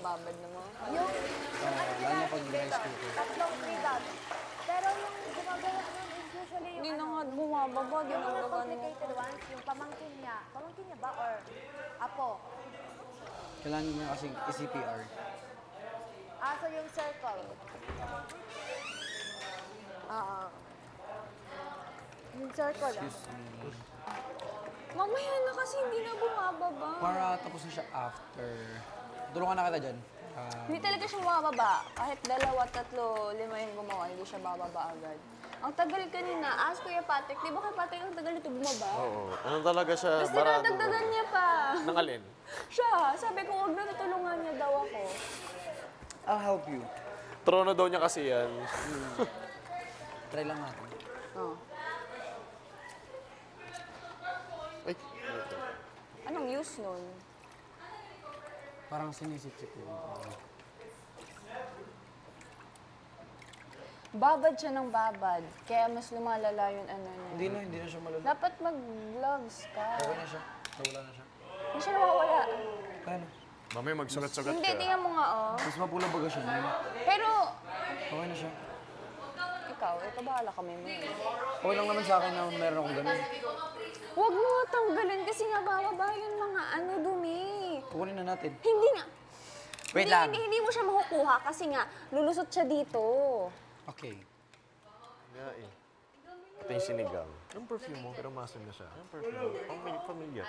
babad naman. Yung ano lalo na ginagawa pag dito, rice cooker. tatlong freedom. Pero yung gumagawa nun is usually yung Hindi na ano, nga bumababa, yung mga ginagawa niya. complicated ones, yung pamangkin niya ba or apo? Kailangan mo kasi i-CPR. So yung circle. Oo. Yung circle. Excuse me. Mamaya na kasi hindi na bumababa. Para tapos na siya after. Tulungan na kita dyan. Hindi talaga siya bumababa. Kahit 2, 3, 5 yung gumawa, hindi siya bababa agad. Ang tagal kanina, ask Kuya Patrick, di ba kay Patrick ang tagal nito bumaba? Oo. Ano talaga siya? Tapos Barado. dinadagdagan niya pa. Nang alin? Siya, sabi ko, huwag na tutulungan niya daw ako. I'll help you. Trono daw niya kasi yan. Try lang natin. Oh. Ay. Anong use nun? Parang sinisip-sip yun. Babad siya ng babad, kaya mas lumalala yung ano niya. Hindi na siya malala. Dapat mag-gloves ka. Okay na siya. Nawala na siya. Hindi siya nawawala. Paano? Mamaya magsugat-sugat Hindi, ka. tingnan mo nga, oh. Mas mapula baga siya. Pero, Okay na siya. ikaw bahala kami mo. Okay lang naman sa akin na meron akong ganun. Huwag mo nga tanggalin kasi nga bababa yung mga ano dumi. Kukunin na natin. Hindi nga. Wait hindi, lang. hindi mo siya makukuha kasi nga lulusot siya dito. Okay. Nga eh. Ito yung sinigang. Yung perfume mo, pero masin na siya. Yung perfume mo, pamilya.